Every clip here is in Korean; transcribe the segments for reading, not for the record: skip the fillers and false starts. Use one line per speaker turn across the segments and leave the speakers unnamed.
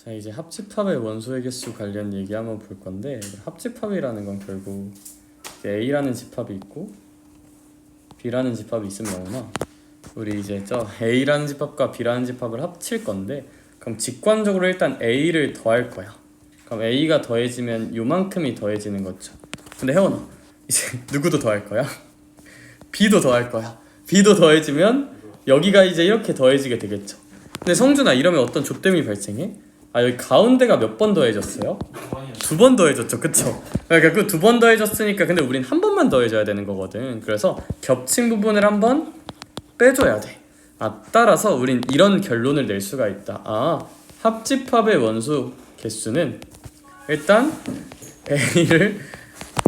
자, 이제 합집합의 원소의 개수 관련 얘기 한번 볼 건데, 합집합이라는 건 결국 A라는 집합이 있고 B라는 집합이 있으면 영훈아, 우리 이제 저 A라는 집합과 B라는 집합을 합칠 건데, 그럼 직관적으로 일단 A를 더할 거야. 그럼 A가 더해지면 요만큼이 더해지는 거죠. 근데 혜원아, 이제 누구도 더할 거야? B도 더할 거야. B도 더해지면 여기가 이제 이렇게 더해지게 되겠죠. 근데 성준아, 이러면 어떤 좆됨이 발생해? 아, 여기 가운데가 몇 번 더해졌어요? 2번 더해졌죠, 그쵸? 그러니까 그 2번 더해졌으니까 근데 우린 한 번만 더해줘야 되는 거거든. 그래서 겹친 부분을 한번 빼줘야 돼. 따라서 우린 이런 결론을 낼 수가 있다. 합집합의 원소 개수는 일단 A를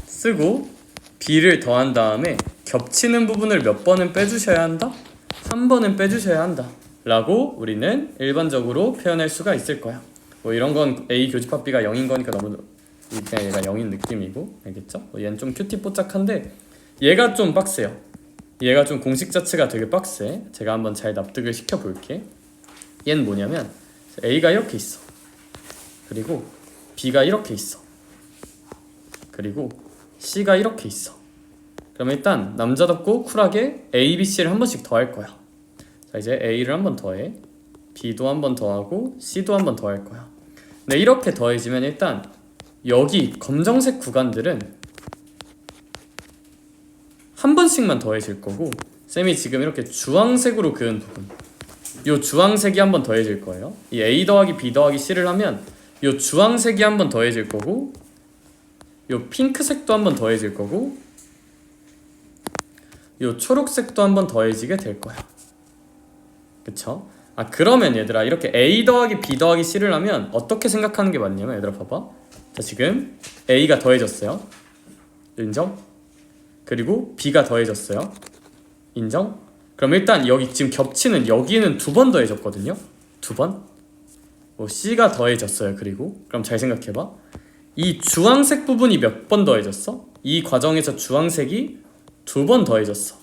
쓰고 B를 더한 다음에 겹치는 부분을 몇 번은 빼주셔야 한다? 한 번은 빼주셔야 한다 라고 우리는 일반적으로 표현할 수가 있을 거야. 뭐 이런 건 A 교집합 B가 0인 거니까 너무 그냥 얘가 0인 느낌이고, 알겠죠? 얘는 좀 큐티 뽀짝한데 얘가 좀 빡세요. 얘가 좀 공식 자체가 되게 빡세. 제가 한번 잘 납득을 시켜볼게. 얘는 뭐냐면 A가 이렇게 있어. 그리고 B가 이렇게 있어. 그리고 C가 이렇게 있어. 그럼 일단 남자답고 쿨하게 A, B, C를 한 번씩 더할 거야. 자, 이제 A를 한 번 더해, B도 한 번 더하고 C도 한 번 더할 거야. 근데 이렇게 더해지면 일단 여기 검정색 구간들은 한 번씩만 더해질 거고, 쌤이 지금 이렇게 주황색으로 그은 부분, 요 주황색이 한 번 더해질 거예요. 이 A 더하기 B 더하기 C를 하면 요 주황색이 한 번 더해질 거고, 요 핑크색도 한 번 더해질 거고, 요 초록색도 한 번 더해지게 될 거야. 그쵸? 그러면 얘들아, 이렇게 A 더하기 B 더하기 C를 하면 어떻게 생각하는 게 맞냐면, 얘들아 봐봐. 자, 지금 A가 더해졌어요. 인정? 그리고 B가 더해졌어요. 인정? 그럼 일단 여기 지금 겹치는 여기는 2번 더해졌거든요. 2번. C가 더해졌어요. 그리고 그럼 잘 생각해봐. 이 주황색 부분이 몇 번 더해졌어? 이 과정에서 주황색이 2번 더해졌어.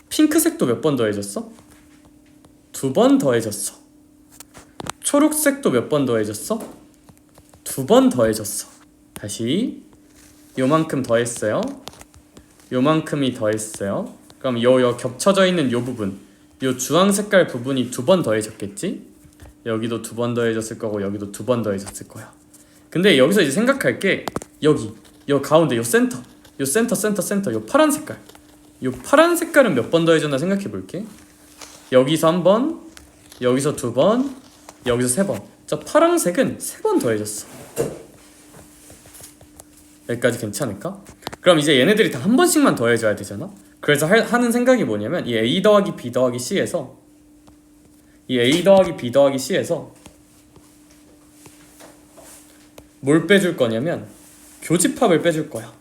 핑크색도 몇 번 더해졌어? 2번 더해졌어. 초록색도 몇 번 더해졌어? 2번 더해졌어. 다시 요만큼 더했어요. 요만큼이 더했어요. 그럼 요 겹쳐져 있는 요 부분, 요 주황 색깔 부분이 2번 더해졌겠지? 여기도 2번 더해졌을 거고, 여기도 2번 더해졌을 거야. 근데 여기서 이제 생각할 게, 여기 요 가운데 요 센터, 요 파란 색깔, 요 파란 색깔은 몇 번 더해졌나 생각해 볼게. 여기서 한 번, 여기서 2번, 여기서 3번. 저 파란색은 3번 더해졌어. 여기까지 괜찮을까? 그럼 이제 얘네들이 다 한 번씩만 더해줘야 되잖아? 그래서 하는 생각이 뭐냐면, 이 A 더하기 B 더하기 C에서, 이 A 더하기 B 더하기 C에서 뭘 빼줄 거냐면 교집합을 빼줄 거야.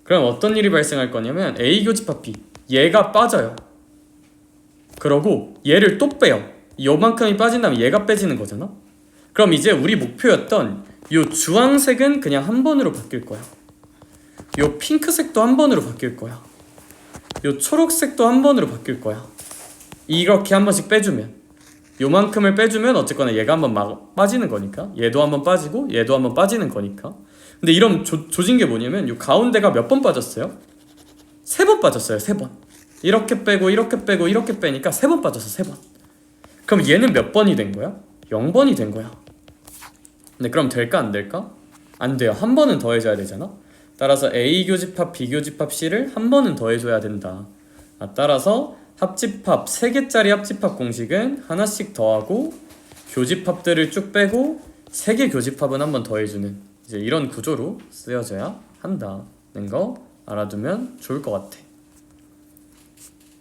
그럼 어떤 일이 발생할 거냐면, A 교집합 B, 얘가 빠져요. 그러고 얘를 또 빼요. 요만큼이 빠진 다음에 얘가 빼지는 거잖아? 그럼 이제 우리 목표였던 요 주황색은 그냥 한 번으로 바뀔 거야. 요 핑크색도 한 번으로 바뀔 거야. 요 초록색도 한 번으로 바뀔 거야. 이렇게 한 번씩 빼주면, 요만큼을 빼주면 어쨌거나 얘가 한 번 빠지는 거니까, 얘도 한 번 빠지고 얘도 한 번 빠지는 거니까. 근데 이런 조진 게 뭐냐면, 요 가운데가 몇 번 빠졌어요? 3번 빠졌어요. 3번. 이렇게 빼고 이렇게 빼고 이렇게 빼니까 3번 빠졌어. 3번. 그럼 얘는 몇 번이 된 거야? 0번이 된 거야. 근데 그럼 될까 안 될까? 안 돼요. 한 번은 더해줘야 되잖아. 따라서 A 교집합 B 교집합 C를 한 번은 더해줘야 된다. 따라서 합집합 3개짜리 합집합 공식은 하나씩 더하고 교집합들을 쭉 빼고 3개 교집합은 한 번 더해주는, 이제 이런 구조로 쓰여져야 한다는 거 알아두면 좋을 것 같아.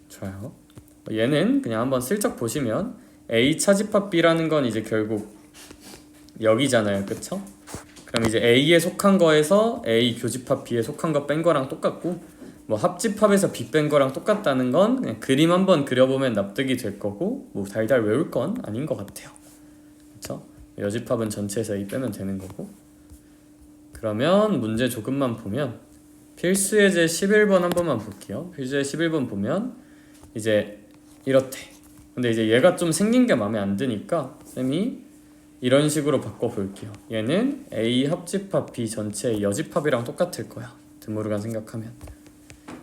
좋아요. 얘는 그냥 한번 슬쩍 보시면, A 차집합 B라는 건 이제 결국 여기잖아요. 그쵸? 그럼 이제 A에 속한 거에서 A 교집합 B에 속한 거 뺀 거랑 똑같고, 뭐 합집합에서 B 뺀 거랑 똑같다는 건 그냥 그림 한번 그려보면 납득이 될 거고, 뭐 달달 외울 건 아닌 것 같아요. 그쵸? 여집합은 전체에서 A 빼면 되는 거고. 그러면 문제 조금만 보면, 필수예제 11번 한 번만 볼게요. 필수예제 11번 보면 이제 이렇대. 근데 이제 얘가 좀 생긴 게 마음에 안 드니까 쌤이 이런 식으로 바꿔볼게요. 얘는 A 합집합 B 전체의 여집합이랑 똑같을 거야. 드모르간 생각하면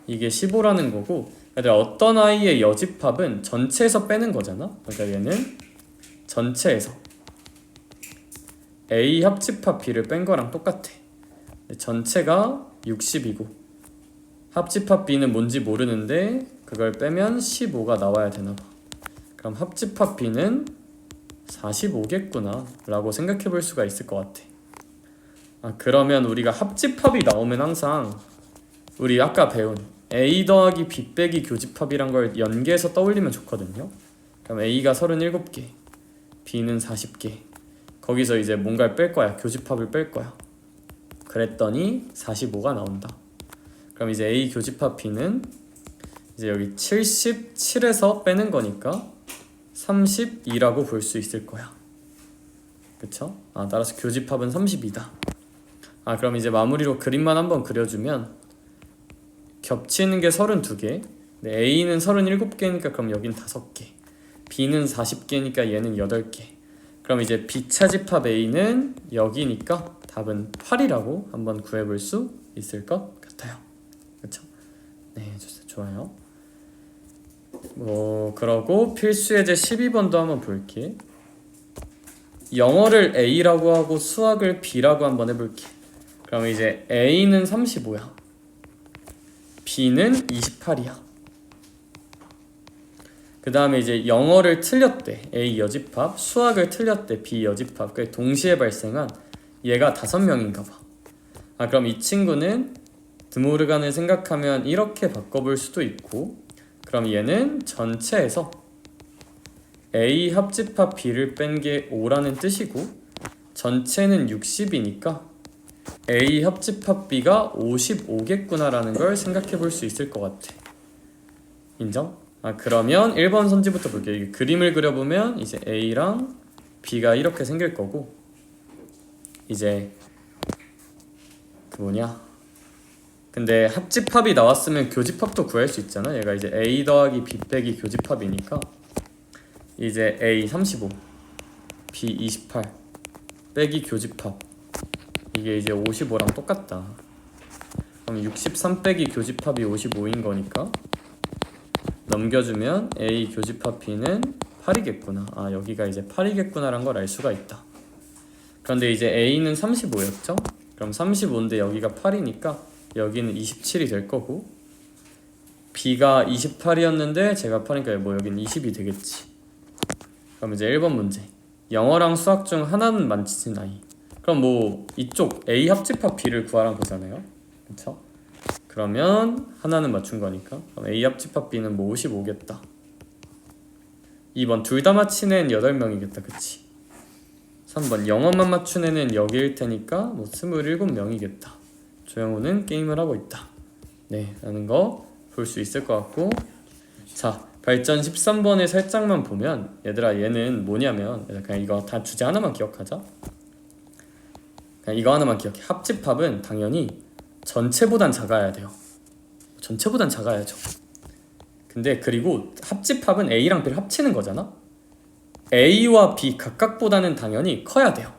이게 15라는 거고, 얘들아 어떤 아이의 여집합은 전체에서 빼는 거잖아. 그러니까 얘는 전체에서 A 합집합 B를 뺀 거랑 똑같아. 전체가 60이고 합집합 B는 뭔지 모르는데 그걸 빼면 15가 나와야 되나봐. 그럼 합집합 B는 45겠구나 라고 생각해 볼 수가 있을 것 같아. 그러면 우리가 합집합이 나오면 항상 우리 아까 배운 A 더하기 B 빼기 교집합이란 걸 연계해서 떠올리면 좋거든요. 그럼 A가 37개, B는 40개. 거기서 이제 뭔가를 뺄 거야. 교집합을 뺄 거야. 그랬더니 45가 나온다. 그럼 이제 A 교집합 B는 이제 여기 77에서 빼는 거니까 32라고 볼 수 있을 거야. 그쵸? 따라서 교집합은 32다. 그럼 이제 마무리로 그림만 한번 그려주면 겹치는 게 32개, A는 37개니까 그럼 여긴 5개, B는 40개니까 얘는 8개. 그럼 이제 B차집합 A는 여기니까 답은 8이라고 한번 구해볼 수 있을 것 같아요. 그쵸? 네, 좋아요. 그러고 필수예제 12번도 한번 볼게. 영어를 A라고 하고 수학을 B라고 한번 해볼게. 그럼 이제 A는 35야. B는 28이야. 그 다음에 이제 영어를 틀렸대. A 여집합, 수학을 틀렸대. B 여집합. 그게 동시에 발생한 얘가 5명인가 봐. 그럼 이 친구는 드모르간을 생각하면 이렇게 바꿔볼 수도 있고, 그럼 얘는 전체에서 A 합집합 B를 뺀 게 5라는 뜻이고 전체는 60이니까 A 합집합 B가 55겠구나 라는 걸 생각해 볼 수 있을 것 같아. 인정? 그러면 1번 선지부터 볼게요. 이게 그림을 그려보면 이제 A랑 B가 이렇게 생길 거고, 이제 근데 합집합이 나왔으면 교집합도 구할 수 있잖아. 얘가 이제 A 더하기 B 빼기 교집합이니까 이제 A 35, B 28 빼기 교집합, 이게 이제 55랑 똑같다. 그럼 63 빼기 교집합이 55인 거니까 넘겨주면 A 교집합 B는 8이겠구나. 여기가 이제 8이겠구나 란 걸 알 수가 있다. 그런데 이제 A는 35였죠? 그럼 35인데 여기가 8이니까 여기는 27이 될 거고, B가 28이었는데 제가 8이니까 여긴 20이 되겠지. 그럼 이제 1번 문제. 영어랑 수학 중 하나는 만지진 아이. 그럼 이쪽 A 합집합 B를 구하란 거잖아요. 그쵸? 그러면 하나는 맞춘 거니까 그럼 A 합집합 B는 55겠다. 2번 둘 다 맞힌 애는 8명이겠다. 그치? 3번 영어만 맞춘 애는 여기일 테니까 27명이겠다. 조영호는 게임을 하고 있다. 네, 라는 거 볼 수 있을 것 같고, 자, 발전 13번을 살짝만 보면 얘들아 얘는 뭐냐면, 그냥 이거 다 주제 하나만 기억하자. 그냥 이거 하나만 기억해. 합집합은 당연히 전체보단 작아야 돼요. 전체보단 작아야죠. 근데 그리고 합집합은 A랑 B를 합치는 거잖아. A와 B 각각보다는 당연히 커야 돼요.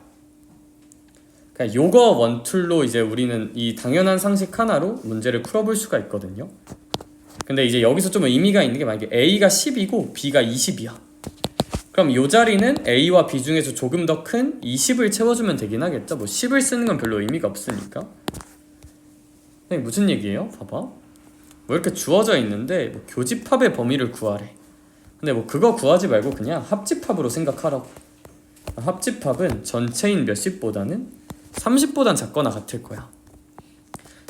그냥 요거 원툴로 이제 우리는 이 당연한 상식 하나로 문제를 풀어볼 수가 있거든요. 근데 이제 여기서 좀 의미가 있는 게, 만약에 A가 10이고 B가 20이야. 그럼 요 자리는 A와 B 중에서 조금 더 큰 20을 채워주면 되긴 하겠죠. 10을 쓰는 건 별로 의미가 없으니까. 근데 무슨 얘기예요? 봐봐. 이렇게 주어져 있는데 교집합의 범위를 구하래. 근데 그거 구하지 말고 그냥 합집합으로 생각하라고. 합집합은 전체인 몇십보다는 30보단 작거나 같을 거야.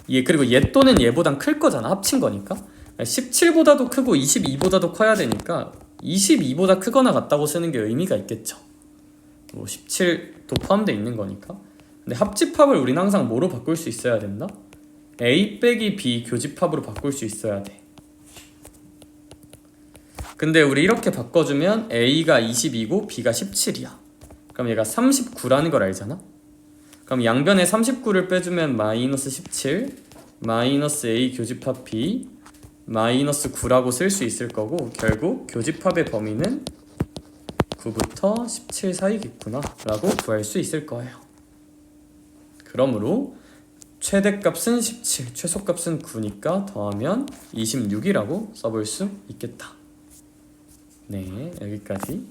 그리고 얘 또는 얘보단 클 거잖아. 합친 거니까. 17보다도 크고 22보다도 커야 되니까 22보다 크거나 같다고 쓰는 게 의미가 있겠죠. 17도 포함되어 있는 거니까. 근데 합집합을 우리는 항상 뭐로 바꿀 수 있어야 된다? A 빼기 B 교집합으로 바꿀 수 있어야 돼. 근데 우리 이렇게 바꿔주면 A가 22고 B가 17이야. 그럼 얘가 39라는 걸 알잖아? 그럼 양변에 39를 빼주면 마이너스 17 마이너스 A 교집합 B 마이너스 9라고 쓸 수 있을 거고 결국 교집합의 범위는 9부터 17 사이겠구나 라고 구할 수 있을 거예요. 그러므로 최대값은 17, 최소값은 9니까 더하면 26이라고 써볼 수 있겠다. 네, 여기까지.